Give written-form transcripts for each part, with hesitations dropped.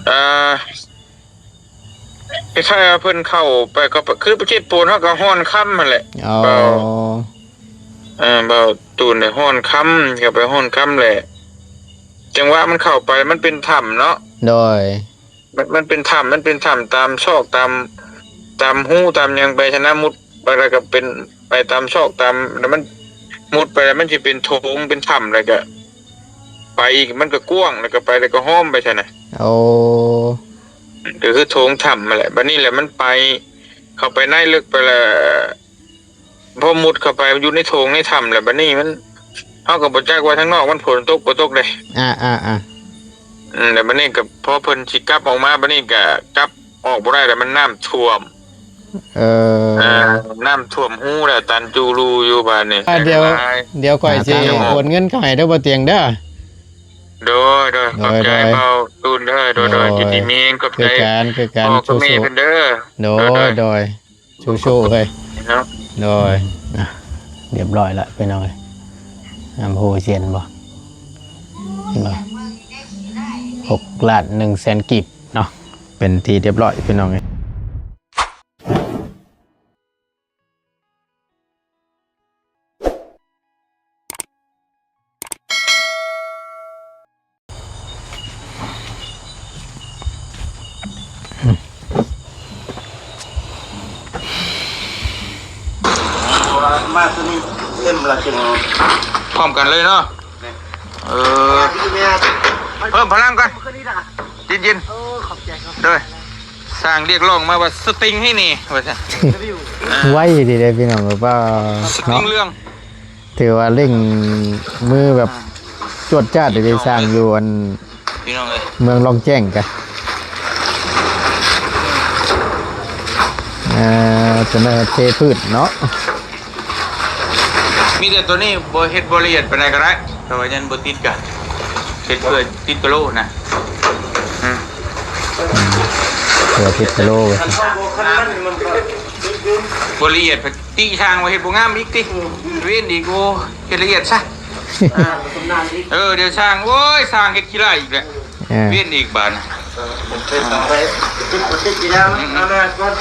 อ่าคล้ายๆเพิ่นเข้าไปก็คือประเทศปูนเขาก็ฮ้อนค่ำนั่นแหละอ๋อเบาเบาตูนเนี่ยฮ้อนค่ำก็ไปฮ้อนค่ำแหละจังหวะมันเข้าไปมันเป็นถ้ำเนาะโดยมันเป็นถ้ำมันเป็นถ้ำตามซอกตามหูตามหยังไปชนะมุดไปแล้วก็เป็นไปตามซอกตามแล้วมันมุดไปแล้วมันจะเป็นโถงเป็นถ้ำแล้วก็ไปอีกมันก็กว้างแล้วก็ไปแล้วก็ห้อมไปใช่ไหมโอ้ก็คือโถงถ้ำมาแหละบัดนี้แหละมันไปเข้าไปในลึกไปแล้วพอมุดเข้าไปอยู่ในโถงในถ้ำแหละบัดนี้มันเขาก็บ่จักว่าทางนอกมันฝนตกบ่ตกเลยแต่บัดนี้ก็พอเพิ่นสิกลับออกมาบัดนี้ก็กลับออกบ่ได้แล้วมันน้ำท่วมเออน้ำท่วมหูแล้วตันจูรูอยู่บ้านนี่เดี๋ยวก่อยสิโอนเงินเข้าให้เด้อบ่เตียงเด้อโดยขอบใจเบาตูนเด้อโดยจิตมีเองขอบใจคือการสู้ๆเพิ่นเด้อโดยสู้ๆเฮ้ยโดยเรียบร้อยละไปหน่อยอำเภอเชียนบ่เห็นบ่6,100,000 กีบเนาะเป็นที่เรียบร้อยพี่น้องเอ้ยมาตัวนี้เล่มละจึงพร้อมกันเลยเนาะเพิ่มพลังก่อนเย็นๆด้วยสร้างเรียกร้องมาว่าสติงให้นี่ว่าซะไว้ดีเลยพี่น้องว่าสติงเรื่องถือว่าเร่งมือแบบจวดจ้าได้สร้างอยู่อันพี่น้องเอ้ยเมืองลองแจ้งกันจะมาเทพืชเนาะมีแต่ตัวนี้บ่เฮ็ดบ่ละเอียดปานใดก็ได้เพราะว่ายันบ่ติดกันเฮ็ดเพื่อติดกะโลนะเพื่อติดกะโลบ่ละเอียดติทางว่าเฮ็ดบ่งามอีกติเว้นอีกโอ้เฮ็ดละเอียดซะเดี๋ยวช่างโอ้ยสร้างเฮ็ดขี้ร้ายอีกแหละเว้นอีกบาดนะผมเป็นต่อไปติดกี่แล้วเอาแม่ก่อน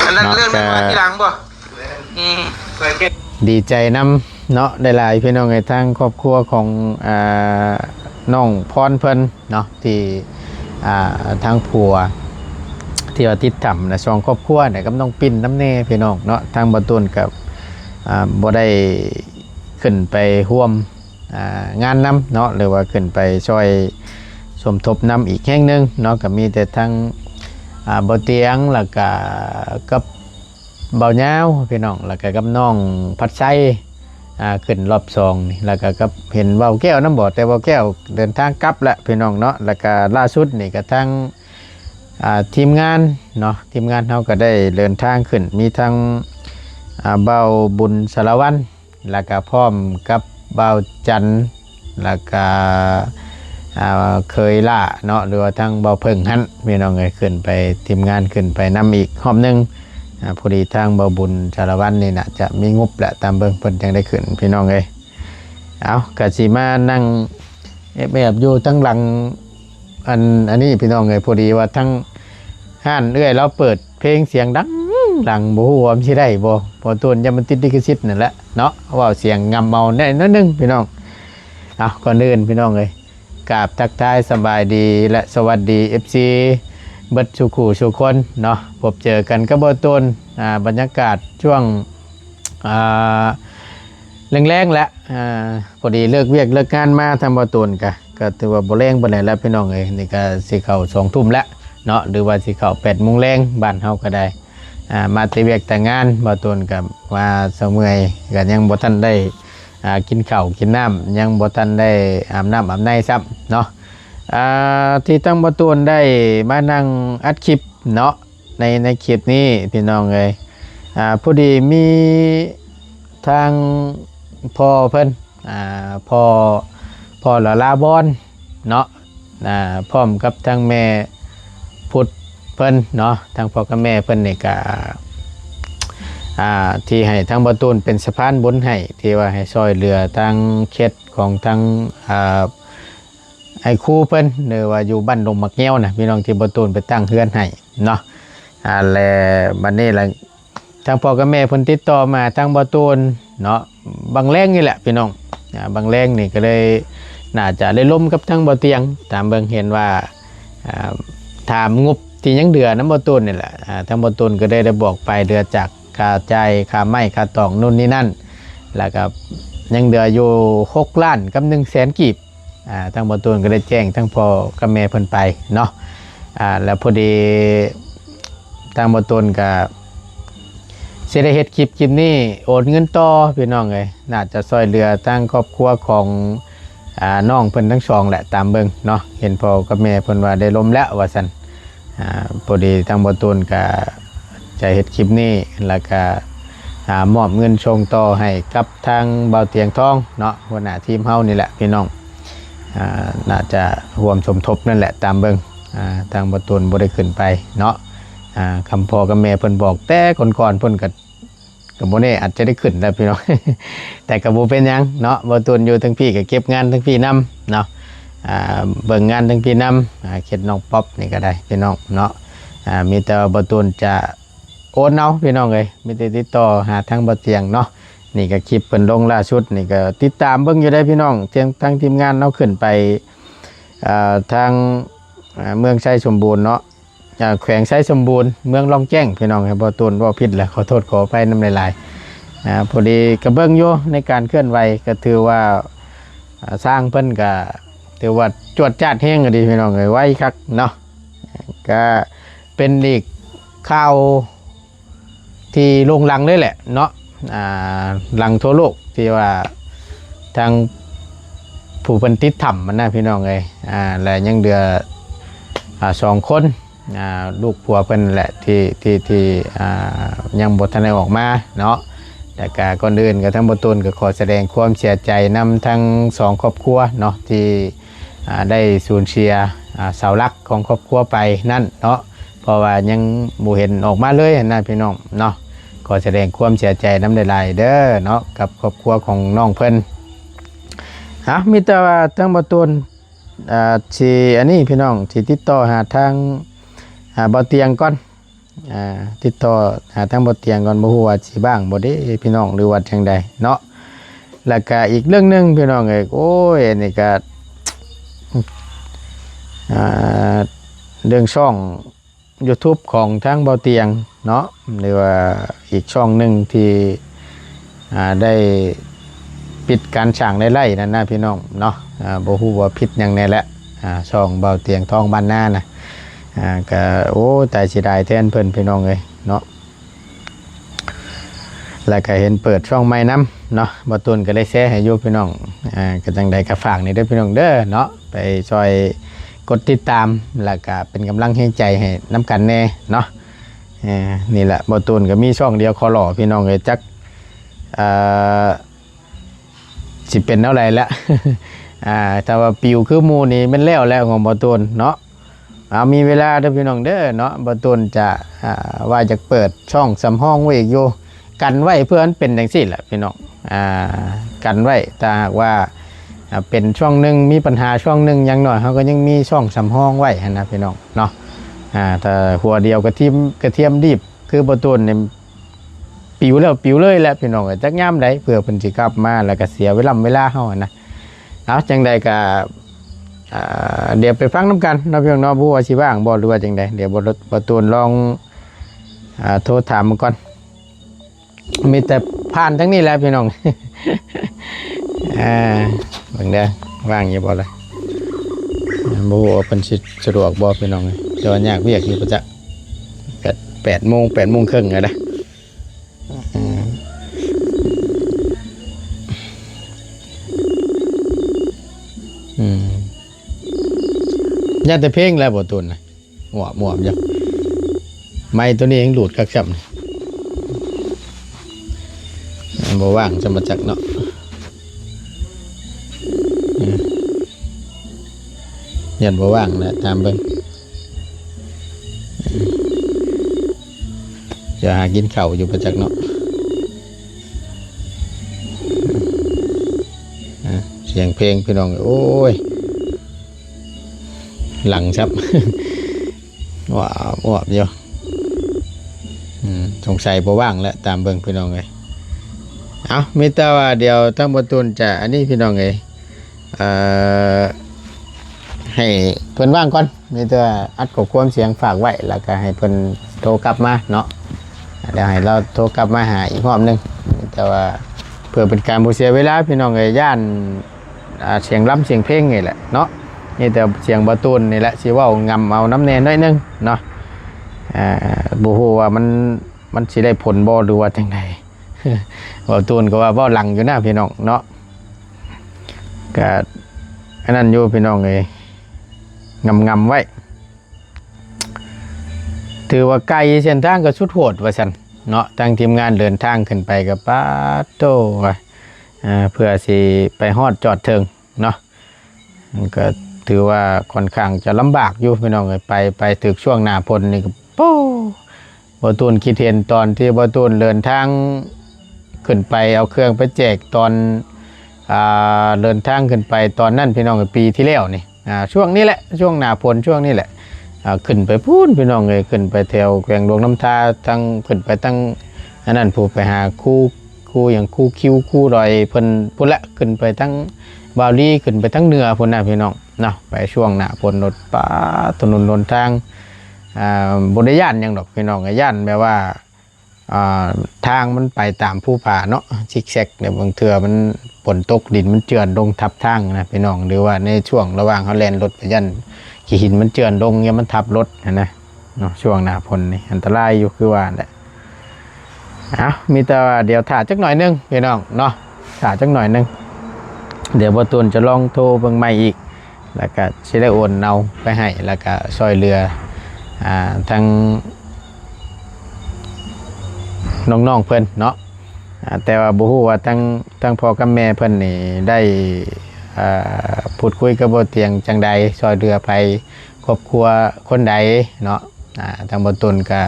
อันนั้นเรื่องมาทีหลังบ่ดีใจนำเนาะได้หลายพี่น้องในทางครอบครัวของน้องพรเพิ่นเนาะที่ทางผัวที่ว่าติดต่ำนะช่องครอบครัวเนี่ยก็ต้องปิ้นน้ำเน่พี่น้องเนาะทางบรรทุนกับบ่ได้ขึ้นไปร่วมงานน้ำเนาะหรือว่าขึ้นไปช่วยสมทบน้ำอีกแห่งหนึ่งเนาะก็มีแต่ทั้งบ่เตียงแล้วก็กับเบาเงาพี่น้องแล้วก็กับน้องพัดไส้ขึ้นรอบ2นี่แล้วก็กับเห็นเบาแก้วน้ำบ่อแต่เบาแก้วเดินทางกลับแล้วพี่น้องเนาะแล้วก็ล่าสุดนี่ก็ทั้งทีมงานเนาะทีมงานเขาก็ได้เดินทางขึ้นมีทั้งเบาบุญสารวัตรแล้วก็พร้อมกับเบาจันแล้วก็เคยล่าเนาะหรือว่าทั้งเบาเพิ่งหันพี่น้องเลยขึ้นไปทีมงานขึ้นไปนำอีกหอมนึงพอดีทางเบาบุญสารวัตรนี่นะจะมีงบแหละตามเบิ่งเพิ่นจังได้ขึ้นพี่น้องเลยเอากะสิมานั่งแบบอยู่ทั้งหลังอันนี้พี่น้องเลยพอดีว่าทั้งห้านเอื้อยเราเปิดเพลงเสียงดังหลังบ่ฮู้ว่ามันสิได้บ่พอต้นยังมันติดลิขสิทธิ์นั่นแหละเนาะว่าเสียงงำเมาได้นิดนึงพี่น้องเอาก่อนอื่นพี่น้องเลยกราบทักทายสบายดีและสวัสดี FC เบิดสุขุสุคนเนาะพบเจอกันกับบ่ต้นบรรยากาศช่วงแรงๆแล้วพอดีเลิกเวียกเลิกงานมาทำบ่ต้นก็ถือว่าบ่แรงปานใดแล้วพี่น้องเอ้ยนี่ก็สิเข้า2 ทุ่มแล้วเนาะหรือว่าสิเข้า8 โมงแรงบ้านเฮาก็ได้มาแต่เวียกแต่งานบ่ต้นกับมาเสมื่อยก็ยังบ่ทันได้กินข้าวกินน้ำยังบ่ทันได้อาบน้ำอาบในซ้ำเนาะที่ตั้งบ่ต้นได้มานั่งอัดคลิปเนาะในคลิปนี้พี่น้องเอ้ยพอดีมีทางพ่อเพิ่นพ่อละลาบอนเนาะพร้อมกับทางแม่พุทธเพิ่นเนาะทางพ่อกับแม่เพิ่นนี่ก็ที่ให้ทางบ่ตูนเป็นสะพานบุญให้ที่ว่าให้ช่วยเหลือทางเขตข ของทั้งไอ้ครูเพิ่นหรือว่าอยู่บ้านดงมักแง้วนะพี่น้องที่บ่ตูนไปตั้งเฮือนให้เนาะแล้วบัดนี้ล่ะทางพ่อกับแม่เพิ่นติดต่อมาทางบ่ตูนเนาะบางแรงนี่แหละพี่น้องบางแรงนี่ก็เลยน่าจะได้ล้มกับทางบ่เตียงตามเบิ่งเห็นว่าถามงบที่ยังเดือน้ำบ่ตูนนี่แหละทางบ่ตูนก็ได้บอกไปเดือจากค่าจ่ายค่าไม้ค่าตอกนู่นนี่นั่นแล้วก็ยังเดืออยู่6 ล้านกับ100,000 กีบทางบ่ตูนก็ได้แจ้งทั้งพ่อกับแม่เพิ่นไปเนาะแล้วพอดีทางบ่ตูนก็สิได้เฮ็ดคลิปนี้โอนเงินต่อพี่น้องเอ้ยน่าจะช่วยเหลือทางครอบครัวของน้องเพิ่นทั้งสองแหละตามเบิ่งเนาะเห็นพ่อกับแม่เพิ่นว่าได้ล้มแล้วว่าซั่นพอดีทางบ่ตูนก็จะเฮ็ดคลิปนี้แล้วก็มอบเงินส่งต่อให้กับทางเบาเตียงทองเนาะหัวหน้าทีมเฮานี่แหละพี่น้องน่าจะร่วมสมทบนั่นแหละตามเบิ่งทางบ่ตูนบ่ได้ขึ้นไปเนาะคำพ่อกับแม่เพิ่นบอกแต่ก่อนๆเพิ่นก็บ่แน่อาจจะได้ขึ้นแล้วพี่น้อง แต่ก็บ่เป็นหยังเนาะบ่ตูนอยู่ทั้งพี่ก็เก็บงานทั้งพี่นํเนาะเบิ่งงานทั้งพี่นํเข็ดน้องป๊อปนี่ก็ได้พี่น้องเนาะมีแต่บ่ตูนจะโอนเอาพี่น้องเอ้ยมีแต่ติดต่อหาทางบ่เตียงเนาะนี่ก็คลิปเพิ่นลงล่าสุดนี่ก็ติดตามเบิ่งอยู่ได้พี่น้องทางทีมงานเนาะขึ้นไปทางเมืองชัยสมบูรณ์เนาะแขวงชัยสมบูรณ์เมืองลองแจ้งพี่น้องให้บ่ตูนว่าผิดแหละขอโทษขออภัยนำหลายๆพอดีก็เบิ่งอยู่ในการเคลื่อนไหวก็ถือว่าสร้างเพิ่นก็ถือว่าจวดจ้าดแฮงก็ดีพี่น้องเอ้ยไว้คักเนาะก็เป็นอีกข่าวที่ลงหลังเลยแหละเนาะหลังทั่วโลกที่ว่าทางผู้เพิ่นติดถ้ำมันนะพี่น้องเอ้ยและยังเดือ2 คนลูกผัวเพิ่นแหละที่ยังบ่ทันได้ออกมาเนาะแต่ก็ก่อนอื่นก็ทั้งบ่ตูนก็ขอแสดงความเสียใจนำทั้ง2 ครอบครัวเนาะที่ได้สูญเสียเสาหลักของครอบครัวไปนั่นเนาะเพราะว่ายังบ่เห็นออกมาเลยนะพี่น้องเนาะขอแสดงความเสียใจนำหลายๆเด้อเนาะกับครอบครัวของน้องเพิ่นมีแต่ว่าทั้งบ่ตูนสิอันนี้พี่น้องสิติดต่อหาทางบ่เตียงก่อนติดต่อหาทางบ่เตียงก่อนบ่ฮู้ว่าสิบ้างบ่เด้พี่น้องหรือว่าจังใดเนาะแล้วก็อีกเรื่องนึงพี่น้องเอ้ยโอ้ยอันนี้ก็เรื่องช่อง YouTube ของทางบ่เตียงเนาะหรือว่าอีกช่องนึงที่ได้ปิดการฉางไล่ๆนั่นนะพี่น้องเนาะบ่ฮู้ว่าผิดหยังแน่แหละช่องเบาเตียงทองบ้านนานะก็โอ้แต่สิได้แทนเพิ่นพี่น้องเอ้ยเนาะแล้วก็เห็นเปิดช่องใหม่นำเนาะบ่ตูนก็เลยแชร์ให้อยู่พี่น้องก็จังใดก็ฝากนี่เด้อพี่น้องเด้อเนาะไปช่วยกดติดตามแล้วก็เป็นกำลังใจให้นํกันแน่เนาะนี่แหละบ่ตูนก็มีช่องเดียวขอหล่อพี่น้องเอ้ยจักสิเป็นเท่าไหร่ละ ถ้าว่าปิวคือหมู่นี่มันแล้วของบ่ตูนเนาะมีเวลาเด้อพี่น้องเด้อเนาะบ่ตูนจะว่าจะเปิดช่องสำห้องไว้อีกอยู่กันไว้เพื่อมันเป็นจังซี่แหละพี่น้องกันไว้ถ้าหากว่าเป็นช่องนึงมีปัญหาช่องนึงอย่างน้อยเฮาก็ยังมีช่องสำห้องไว้หั่นนะพี่น้องเนาะถ้าหัวเดียวกระเทียมดิบคือบ่ตูนนี่ปิวแล้วปิวเลยแหละพี่น้องจักยามใดเพื่อเพิ่นสิกลับมาแล้วก็เสียเวลาเฮาอ่ะนะจังใดก็เดี๋ยวไปฟังน้ำกันนะพี่น้องเนาะผู้ว่าสิว่างบ่หรือว่าจังใดเดี๋ยวบ่ตูนลองโทรถามมันก่อนมีแต่ผ่านทั้งนี้แหละพี่น้อง เบิ่งเด้อว่างอยู่บ่ล่ะบ่ฮู้ว่าเพิ่นสิสะดวกบ่พี่น้องแต่ว่ายากเวียกอยู่ประจัก8 โมง 8 โมงครึ่งแล้วนะย่าแต่เพลงแล้วบ่ตูนนะหมวบจังไม้ตัวนี้เองหลุดคักซ้ำบ่ว่างจะมาจักเนาะยันบ่ว่างนะตามเบิ่งจะหากินข้าวอยู่ประจักเนาะ เสียงเพลงพี่น้องโอ้ยหลังครับ ว้าวว้าวเดียวสงสัยบ่ว่างแล้วตามเบิ่งพี่น้องเลยเอามีแต่ว่าเดี๋ยวทั้งบตูนจะอันนี้พี่น้องเลยให้เพิ่นว่างก่อนมีแต่ว่าอัดข้อความเสียงฝากไว้แล้วก็ให้เพิ่นโทรกลับมาเนาะเดี๋ยวให้เราโทรกลับมาหาอีกรอบนึงแต่ว่าเพื่อเป็นการบ่เสียเวลาพี่น้องเลยย่านเสียงล้ำเสียงเพลงนี่แหละเนาะนี่แต่เสียงบตูนนี่แหละสิเว้างำเอาน้ำแน่น้อยนึงเนาะบ่ฮู้ว่ามันสิได้ผลบ่หรือว่าจังได บตูนก็ว่าเว้าหลังอยู่นะพี่น้องเนาะก็อันนั้นอยู่พี่น้องเอ้ยงำไว้ถือว่าไกลเส้นทางก็สุดโหดว่าซั่นเนาะทางทีมงานเดินทางขึ้นไปก็ปาโตว่าเพื่อสิไปฮอดจอดถึงเนาะมันก็ถือว่าค่อนข้างจะลำบากอยู่พี่น้องเอ้ยไปถึงช่วงหน้าฝนนี่ก็โป้บตูนคิดเห็นตอนที่บตูนเดินทางขึ้นไปเอาเครื่องไปแจกตอนเดินทางขึ้นไปตอนนั้นพี่น้องปีที่แล้วนี่ช่วงนี้แหละช่วงหน้าฝนช่วงนี้แหละขึ้นไปพูนพี่น้องเลยขึ้นไปแถวแกงดวงน้ำทาตั้งขึ้นไปตั้งอันนั้นผู้ไปหาคู่อย่างคู่คิวคู่รอยเพิ่นพุ่นละขึ้นไปตั้งบาวลี่ขึ้นไปตั้งเหนือพุ่นนะพี่น้องเนาะไปช่วงหน้าฝนรถป้าถนนหนทางบริย่านยังดอกพี่น้องย่านแปลว่าทางมันไปตามผู้ป่าเนาะซิกแซกเนี่ยบางเทื่อมันฝนตกดินมันเจือนลงทับทางนะพี่น้องหรือว่าในช่วงระหว่างเขาแล่นรถไปยันขี้หินมันเจือนลงเนี่ยมันทับรถนะเนาะช่วงหน้าฝนนี่อันตรายอยู่คือว่าแหละมีแต่ว่าเดี๋ยวถ่าจักหน่อยนึงพี่น้องเนาะถ่าจักหน่อยนึงเดี๋ยวบตูนจะลองโทรเบิ่งใหม่อีกแล้วก็สิได้โอนเอาไปให้แล้วก็ซอยเรือทางน้องๆเพิ่นเนาะแต่ว่าบ่ฮู้ว่าทั้งพ่อกับแม่เพิ่นนี่ได้พูดคุยกับบ่เตียงจังใดซอยเรือไปครอบครัวคนใดเนาะทางบ่ตุนก็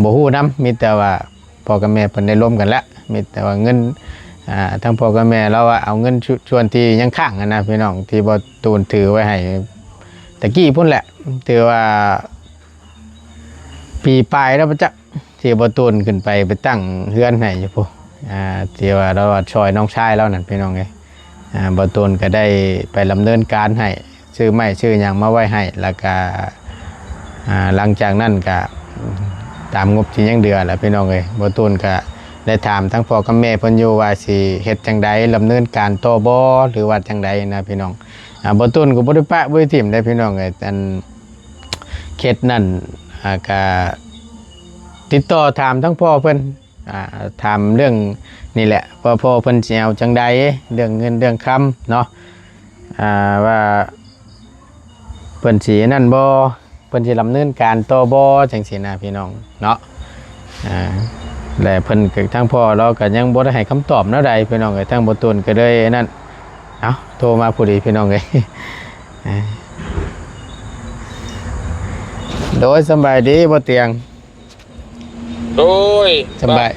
บ่ฮู้นำมีแต่ว่าพ่อกับแม่เพิ่นได้ร่วมกันแล้วมีแต่ว่าเงินทั้งพ่อกับแม่เราเอาเงินส่วนที่ยังค้างนะพี่น้องที่บ่ตูนถือไว้ให้ตะกี้พุ่นแหละถือว่าปีปลายแล้วจะที่บตูนขึ้นไปตั้งเฮือนให้อยู่ปุ๊ที่ว่าเราช่วยน้องชายแล้วนั่นพี่น้องไงบตูนก็ได้ไปดำเนินการให้ชื่อไม่ชื่ออย่างมาไว้ให้แล้วก็หลังจากนั้นก็ตามงบที่ยังเดือแล้วพี่น้องเลยบตูนก็ได้ถามทั้งพ่อกับแม่เพิ่นอยู่ว่าสิเฮ็ดจังใดดำเนินการต่อบ่หรือว่าจังใดนะพี่น้องบตูนก็บ่ได้ปะบ่ได้ทิ่มได้พี่น้องเลยอันเขตนั่นก็ติดต่อถามทั้งพ่อเพิ่นถามเรื่องนี่แหละพ่อเพิ่นสิเอาจังใดเรื่องเงินเรื่องคำเนาะว่าเพิ่นสินั่นบ่เพิ่นสิดำเนินการต่อบ่จังซี่นะพี่น้องเนาะและเพิ่นก็ทั้งพ่อเราก็ยังบ่ได้ให้คำตอบแนวใดพี่น้องเอ้ยทั้งบ่ตูนก็เลยนั่นโทรมาพอดีพี่น้องเอ้ยโดยสบายดีบ่เตียงโดยสบาย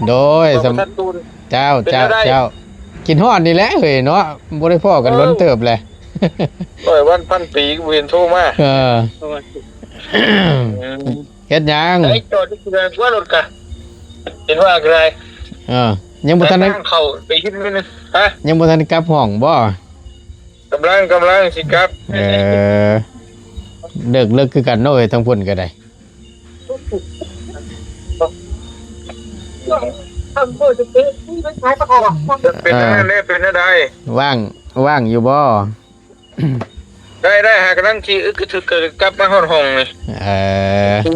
โดยเจ้ากินฮอดนี่แหละเฮ้ยเนาะบ่ได้พ้อกันล้นเติบเลยวันพันปีกูเห็นโทรมาเฮ็ดหยังไอ้จอดที่แรงว่ารถกะเห็นว่าอะไรยังบ่ทันเข้าไปคิดนิดนึงยังบ่ทันกลับห้องบ่กำลังสิครับเลิกคือกันเนาะเอ้ยทั้งพุ่นก็ได้เป็นอะไรเป็นอะไรว่างอยู่บ่ได้หากำลังที่คือเกิดกลับมาห้องเลย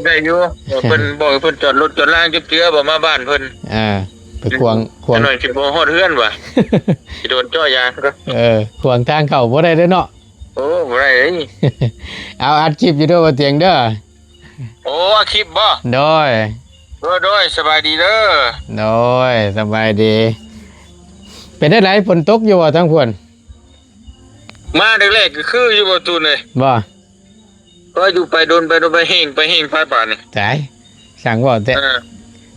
ได้อยู่เพิ่นบอกเพิ่นจอดรถจอดล่างเจือบ่มาบ้านเพิ่นไปควงหน่อยสิบ่ฮอดเฮือนว่ะสิโดนจ่อยางก็ควงทางเข้าบ่ได้เด้อเนาะโอ้บ่ได้เลยเอาอัดคลิปอยู่ด้วยบ่เตียงเด้อโอ้คลิปบ่โดยสบายดีเด้อโดยสบายดีเป็นได้ไหนฝนตกอยู่บ่ทั้งพุ่นมาแรกๆก็คืออยู่บ่ตูนเลยบ่ก็อยู่ไปโดนไปเฮงพายป่านนี่ตายสั่งบ่แต่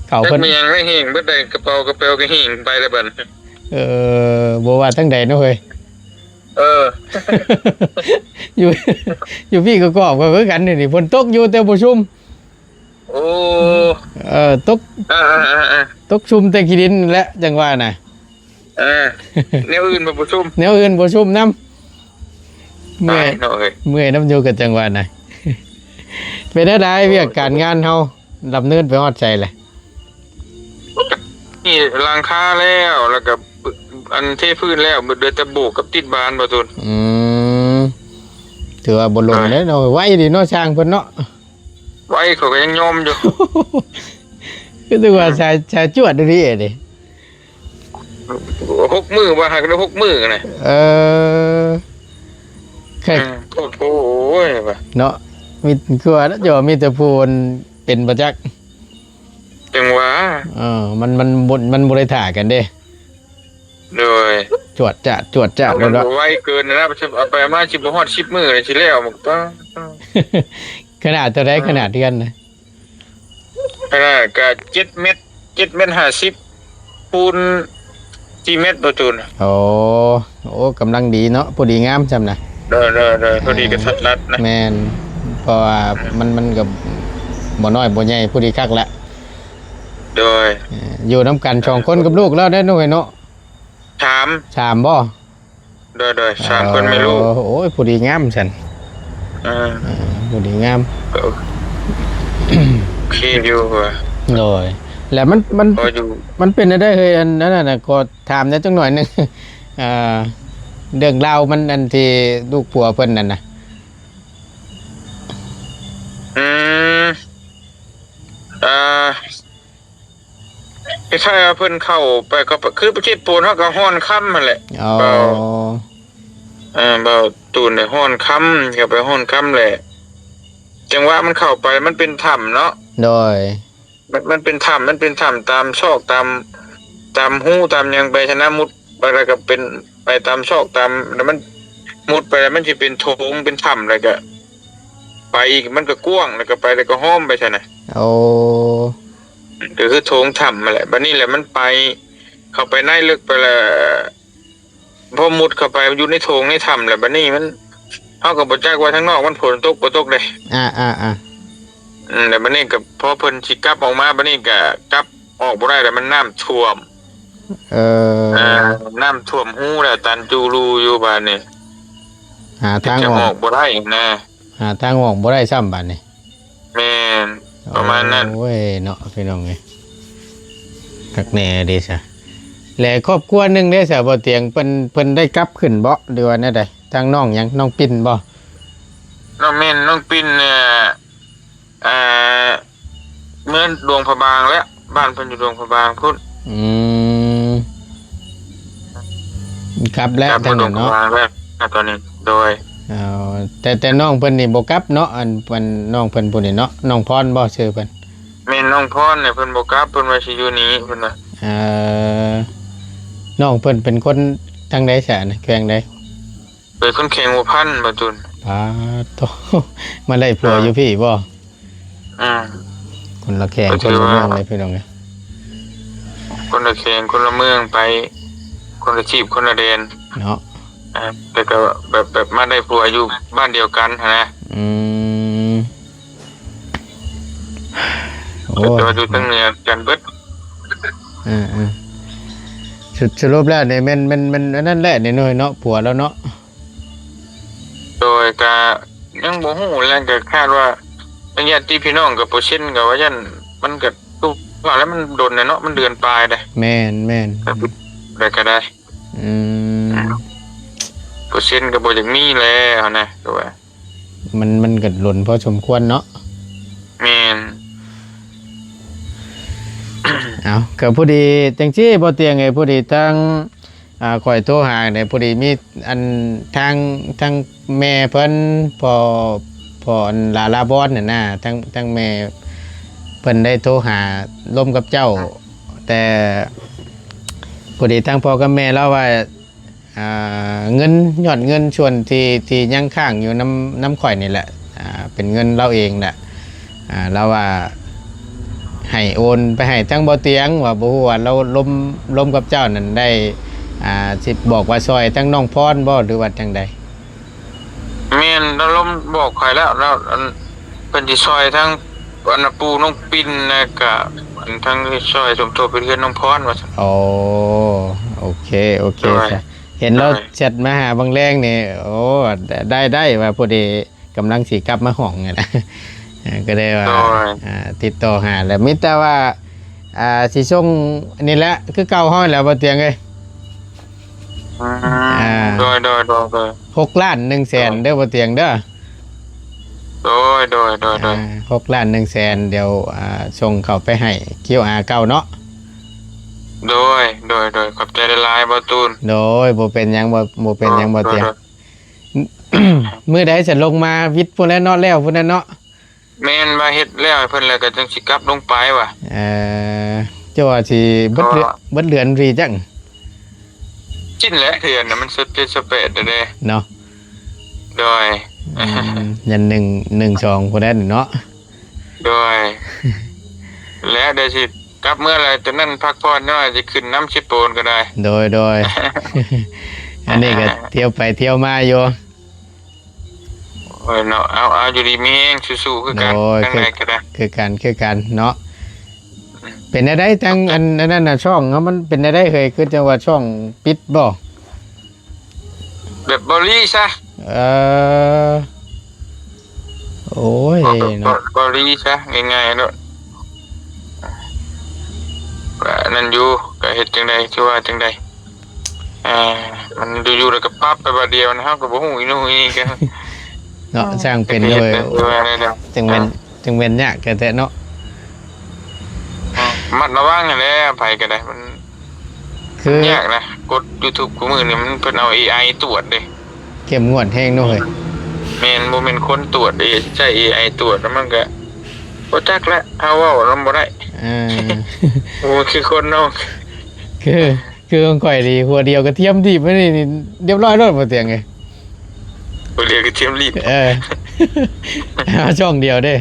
เขาเพิ่นมันยังไม่เฮงเบิดได้กระเป๋าก็เฮงไปแล้วบัด บ่ว่าทั้งใดเนาะเฮ้ย เออ อยู่อยู่พี่ก็กอบก็คือกันนี่ฝนตกอยู่แต่บ่ชุ่ม โอ้ ตก อ่าตกชุ่มแต่ขี้ดินแหละจังว่าน่ะ แนวอื่นมาประชุม แนวอื่นบ่ชุ่มน้ำ ไป เมื่อย หน่อย เมื่อยน้ำอยู่กับจังหวะน่ะ เป็นได้เวียกการงานเฮาดำเนินไปฮอดใจแหละ นี่ล้างค่าแล้วก็อันเทพื้นแล้วเดือแต่โบกกับติดบานประตู มถือว่าบ่ลงเด้เนาะไว้ดิเนาะช่างเพิ่นเนาะ ไว้เขาก็ยังยอมอยู่ ก็ถือว่าชายจวดดีๆดิ 6 มือว่าหักได้6 มือกันนะ แค่ โอ้โหว่ะ เนาะมีคือว่าจะว่ามีแต่พูนเป็นประจักษ์ จังหวะ มันบ่ได้ถ่ากันเด้ โดย จวดจ้า มัน แล้ว ไว้เกินนะเอาไปมา10บ่ฮอด10 มือเลยสิแล้วมันก็ ขนาดเท่าใดขนาดเดือนนะ ก็7 เมตร7 เมตร 50คูณ4 เมตรประตู โอ้กำลังดีเนาะพอดีงามจำนะ เด้อพอดีกับทัดรัดนะ แม่นเพราะว่ามันกับบ่น้อยบ่ใหญ่พอดีคักละ โดย อยู่น้ำกันสองคนกับลูกแล้วได้หน่อยเนาะ 3 สามบ่ โดย3 คนไม่รู้ โอ้ยพอดีงามฉันพอดีงาม โอเคอยู่ว่ะ โดยแล้วมัน พออยู่ มันเป็นได้เฮ้ยอันนั้นน่ะก็ถามได้จังหน่อยหนึง เรื่องราวมันอันที่ลูกผัวเพิ่นนั่นน่ะ อืมอ่าคล้ายๆว่าเพิ่นเข้าไปก็คือประเทศปูนเฮาก็ฮ้อนค่ำนั่นแหละ อ๋อ เบาตูนเนี่ยฮ้อนค่ำเข้าไปฮ้อนค่ำแหละจังหวะมันเข้าไปมันเป็นถ้ำเนาะ โดย มันเป็นถ้ำตามซอกตามหูตามหยังไปชนะมุดไปแล้วก็เป็นไปตามซอกตามแล้วมันมุดไปแล้วมันสิเป็นโถงเป็นถ้ำแล้วก็ไปอีกมันก็กว้างแล้วก็ไปแล้วก็ห้อมไปซั่นน่ะ โอ้ ก็คือโถงถ้ำมาแหละบัดนี้แหละมันไปเข้าไปในลึกไปแล้วพอมุดเข้าไปอยู่ในโถงในถ้ำแหละบัดนี้มันเฮาก็บ่จักว่าทางนอกมันฝนตกบ่ตกเด้ แล้วบัดนี้ก็พอเพิ่นสิกลับออกมาบัดนี้ก็กลับออกบ่ได้แล้วมันน้ำท่วมน้ำท่วมหูแล้วตันจูรูอยู่บัดนี้ หาทาง จะ อ อ อ อก กบ่ได้นะ หาทางออกบ่ได้ซ้ำบัดนี้ แม่นประมาณนั้น โอ้ยเนาะพี่น้องเอ้ยคักแน่เด้ซะและครอบครัวหนึงเด้ซะบ่เตียงเพิ่นได้กลับขึ้นบ่หรือว่าแนวใดทางน้องหยังน้องปิ่นบ่ น้องเม่นน้องปิ่นเนี่ยเมื่อดวงพระบางแล้วบ้านเพิ่นอยู่ดวงพระบางพุ่น อืมครับแล้ว ครับ ทาง ดว นั้ ง น พระ เนาะ บางแล้วตอนนี้โดย เอาแต่น้องเพิ่นนี่บ่กลับเนาะอันเพิ่นน้องเพิ่นผู้นี่เนาะน้องพรบ่ชื่อเพิ่น แม่นน้องพรเนี่ยเพิ่นบ่กลับเพิ่นว่าสิอยู่นี้เพิ่นว่า เอ่อน้องเพิ่นเป็นคนทางใดซะนะแขวงใด เป็นคนแข่งหัวพันบ่ตุน ปาโต มาไล่ผัวอยู่พี่บ่ อืม คนละแขวงคนละเมืองเลยพี่น้องเอ้ย คนละแข่งคนละเมืองไป คนละชีพคนละแดน เนาะ แต่ก็แบบมาได้ผัวอยู่บ้านเดียวกันนะ อืมโอ้ แต่ว่าอยู่ตั้งเหนือกันเบิด สรุปแล้วเนี่ยมันอันนั่นแหละเนี่ยเนาะผัวแล้วเนาะ โดยก็ยังบ่ฮู้แล้วก็คาดว่าเป็นญาติพี่น้องกับเปอร์เซ็นต์ก็ว่ายันมันก็ทุกว่าแล้วมันโดนเนาะมันเดือนปลายได้ แม่น แต่ก็ได้ อืม เปอร์เซ็นต์ก็บ่อย่างมีแล้วนะตัว มันก็หล่นพอสมควรเนาะ แม่น เอาก็พอดีจังซี่บ่เตียงไงพอดีทั้งข่อยโทรหาเนี่ยพอดีมีอันทางแม่เพิ่นพออันลาบอนน่ะนะทั้งแม่เพิ่นได้โทรหาร่วมกับเจ้า แต่พอดีทั้งพ่อกับแม่เล่าว่าเงินยอดเงินส่วนที่ยังค้างอยู่น้ำข่อยนี่แหละเป็นเงินเราเองแหละเราว่าให้โอนไปให้ทั้งบ่เตียงว่าบ่ฮู้ว่าเราล้มกับเจ้านั่นได้ สิบอกว่าซอยทั้งน้องพรบ่หรือว่าจังใด แม่นแล้วลมบอกข่อยแล้วอันเป็นสิซอยทั้งอันปูน้องปิ่นนะก็อันทั้งซอยสมทบเป็นเพื่อนน้องพรว่าซั่น โอ้โอเคได้จ้ะเห็นเราแชทมาหาบางแรงนี่โอ้ได้ว่าพอดีกำลังสิกลับมาห้องนี่นะ ก็ได้ว่าติดต่อหาแล้วมิแต่ว่าสิส่งอันนี้แหละคือเก่าห้อยแล้วบ่เตียงเอ้ย โดย6 ล้าน 1 แสนเด้อบ่เตียงเด้อโดย6 ล้าน 1 แสนเดี๋ยวส่งเข้าไปให้คิวเก่าเนาะโดยขอบใจหลายๆบ่ตูนโดยบ่เป็นหยังบ่เป็นหยังบ่เตียง มื้อใดจะลงมาวิทย์พุ่นแล้วเนาะแล้วพุ่นนั้นเนาะแม่นมาเฮ็ดแล้วให้เพิ่นแล้วก็จังสิกลับลงไปว่ะเจ้าว่าสิเบิดเดือนรีจังจิ้นแหละเดือนน่ะมันสุดเจ็ดสเปดเด้เนาะโดยยัน1 2พุ่นนั้นเนาะโดยและเดี๋ยวสิกลับเมื่อไรตอนนั้นพักผ่อนน้อยจะขึ้นน้ำชิโปนก็ได้โดย อันนี้ก็เที่ยวไปเที่ยวมาอยู่โอ้ยเนาะเอาอยู่ดีมีแห้งสู้ๆคือกันข้างในก็ได้คือกันเนาะเป็นอะไรทั้งอันนั้นน่ะช่องมันเป็นอะไรเคยคือจังว่าช่องปิดบ่แบบบริซะโอ้ยเนาะบริซะง่ายๆเนาะนั่นอยู่ก็เฮ็ดจังได๋คือว่าจังได๋มันอยู่แล้วก็ปั๊บไปบัดเดียวนะเฮาก็บ่ฮู้อีนู่นอีนี่ก็เนาะสร้างเป็นเลยจังแม่นยากก็แต่เนาะมัดระวังนั่นแหละไผก็ได้มันคือยากนะกด YouTube กูมื้อนี่มันเพิ่นเอา AI ตรวจเด้เข้มงวดแฮงเนาะเฮ้ยแม่นบ่แม่นคนตรวจเด้ใช้ AI ตรวจแล้วมันก็บ่จักแล้วเฮาเว้านำบ่ได้โอ้คือคนเนาะคือของข่อยดีหัวเดียวกระเทียมดิบไม่นี่เรียบร้อยแล้วบ่เตียงไงหัวเดียวกระเทียมรีบช่องเดียวเด้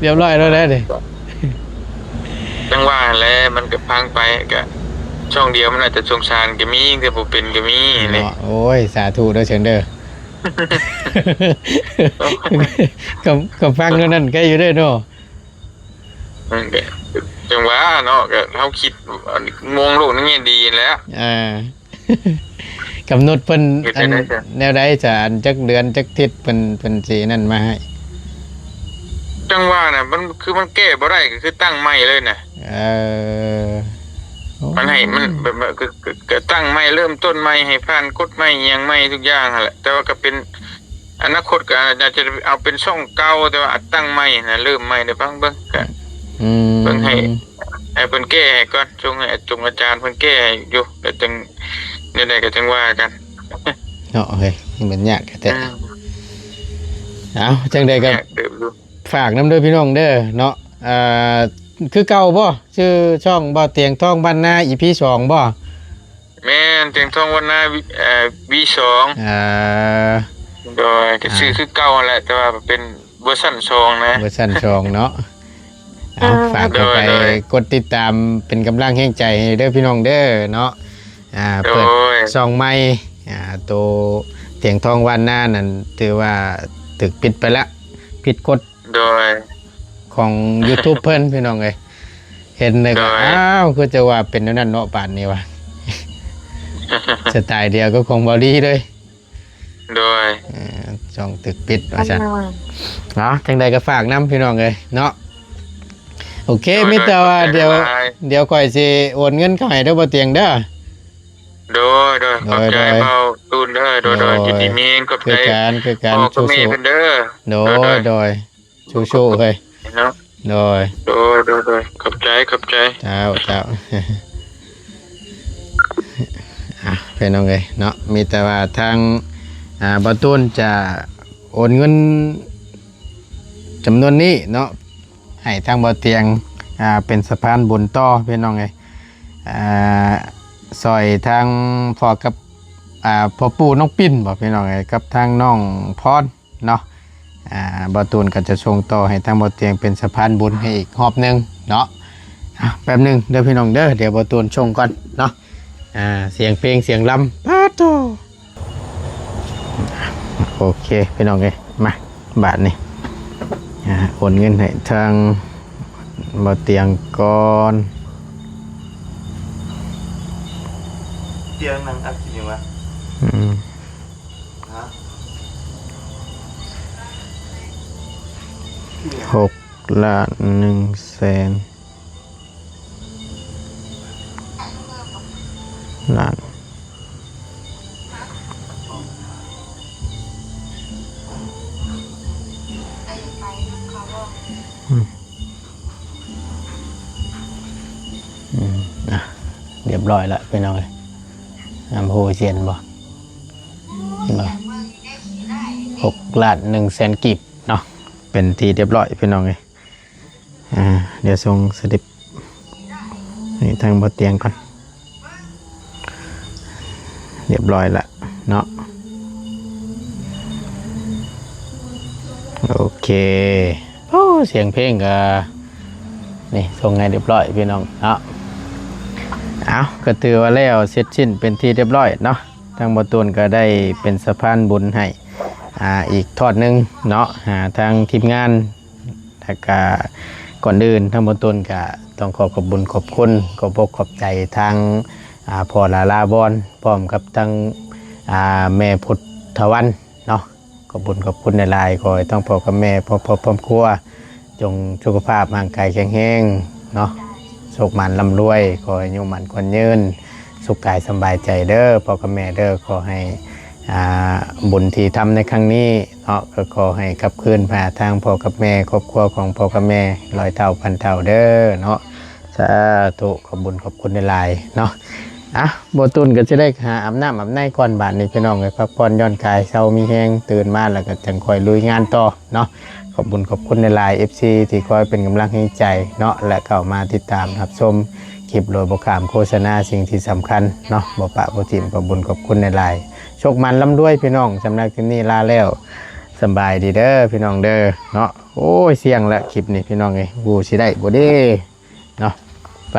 เรียบร้อยแล้วเด้จังว่าแล้วมันก็พังไปก็ช่องเดียวมันอาจจะสงสารก็มีแต่บ่เป็นก็มีนี่โอ้ยสาธุเด้อเชิญเด้อกับฟังนั่นใกล้อยู่เด้อเนาะจังว่าเนาะก็เฮาคิดมองโลกในแง่ดีแล้วกำหนดเพิ่นแนวใดจะอันจักเดือนจักทิศเพิ่นสินั่นมาให้จังว่าน่ะมันคือมันแก้บ่ได้ก็คือตั้งใหม่เลยน่ะมันให้มันแบบก็ตั้งใหม่เริ่มต้นใหม่ให้ผ่านกฎใหม่อิหยังใหม่ทุกอย่างนั่นแหละแต่ว่าก็เป็นอนาคตก็อาจจะเอาเป็นช่องเก่าแต่ว่าตั้งใหม่น่ะเริ่มใหม่ได้เบิ่งก็เพิ่นให้เพิ่นแก้ให้ก่อนจงให้อาจารย์เพิ่นแก้อยู่แล้วจังนี่ได้ก็จังว่ากันเนาะเฮ้ยมันยากแต่เอาจังได๋ก็ฝากนำเด้อพี่น้องเด้อเนาะคือเก่าบ่ชื่อช่องบ่เตียงทองบ้านนา EP 2บ่แม่นเตียงทองบ้านนาV2 โดยก็ชื่อคือเก่าแหละแต่ว่าเป็นเวอร์ชัน2นะเวอร์ชัน2เนาะฝากเข้าไปกดติดตามเป็นกำลังแห่งใจให้เด้อพี่น้องเด้อเนาะเปิดช่องใหม่ตัวเตียงทองบ้านนานั่นถือว่าถูกปิดไปแล้วผิดกฎโดยของ YouTube เพิ่นพี่น้องเอ้ยเห็นเลยก็อ้าวคือจะว่าเป็นนั่นเนาะป่านนี้ว่ะสไตล์เดียวก็คงบ่ดีเลยโดยช่องตึกปิดว่าซั่นเนาะจังใดก็ฝากนำพี่น้องเอ้ยเนาะโอเคมิแต่ว่าเดี๋ยวค่อยสิโอนเงินเข้าให้เด้อบ่เตียงเด้อโดยขอบใจเบาตูนเด้อโดยยินดีมีเองขอบใจคือการสู้ๆเพิ่นเด้อโดยสู้ๆเฮ้ยเนาะโดยขอบใจเจ้าเป็นน้องเอ้ยเนาะมีแต่ว่าทางบ่ตูนจะโอนเงินจำนวนนี้เนาะให้ทางบ่เตียงเป็นสะพานบุญต่อพี่น้องเอ้ยซอยทางพ่อกับพ่อปู่น้องปิ้นบอกพี่น้องไงกับทางน้องพรเนาะบ่ตูนก็จะส่งต่อให้ทางบ่เตียงเป็นสะพานบุญให้อีกรอบนึงเนาะ แป๊บหนึงเดี๋ยวพี่น้องเด้อเดี๋ยวบ่ตูนชงก่อนเนาะเสียงเพลงเสียงลำปาโตโอเคพี่น้องเอ้ยมาบาทนี่โอนเงินให้ทางบ่เตียงก่อน เตียงนั่งอักกินยังวะฮะ 6,100,000 ล้านเรียบร้อยแล้วไปหน่อยอำเภอเชียนบ่6,100,000 กีบเนาะเป็นทีเรียบร้อยพี่น้องเลยเดี๋ยวส่งสลิปนี่ทางบ่เตียงก่อนเรียบร้อยละเนาะโอเคโอ้เสียงเพลงก็นี่ส่งให้เรียบร้อยพี่น้องเนาะเอาก็ถือว่าแล้วเสร็จสิ้นเป็นที่เรียบร้อยเนาะทางบ่ตูนก็ได้เป็นสะพานบุญให้อีกทอดหนึ่งเนาะทางทีมงานแล้วก็ก่อนอื่นทางบ่ตูนก็ต้องขอขอบบุญขอบคุณขอบอกขอบใจทางพ่อลาบอนพร้อมกับทางแม่พุทธวันเนาะขอบบุญขอบคุณในลายขอให้ต้องพ่อกับแม่พ่อพร้อมครัวจงสุขภาพร่างกายแข็งแรงเนาะโชคมันร่ำรวยขอให้อยู่มันคนยืนสุขกายสบายใจเด้อพ่อกับแม่เด้อขอให้บุญที่ทำในครั้งนี้เนาะก็ขอให้กลับคืนผ่าทางพ่อกับแม่ครอบครัวของพ่อกับแม่ร้อยเท่าพันเท่าเด้อเนาะสาธุขอบบุญขอบคุณในลายเนาะบ่ตุนก็จะได้หาอาบน้ำอาบในก่อนบาดนี้พี่น้องเลยพักผ่อนหย่อนกายเช้ามีแห้งตื่นมาแล้วก็จังคอยลุยงานต่อเนาะขอบบุญขอบคุณในลาย FC ที่คอยเป็นกำลังให้ใจเนาะและเข้ามาติดตามรับชมคลิปโดยบกขามโฆษณาสิ่งที่สำคัญเนาะบ่ปะบ่ถิ่มขอบบุญขอบคุณในลายโชคมันร่ำรวยพี่น้องสำหรับคลิปนี้ลาแล้วสบายดีเด้อพี่น้องเด้อเนาะโอ้ยเสี่ยงละคลิปนี้พี่น้องเอ้ยกูสิได้บ่เด้เนาะไป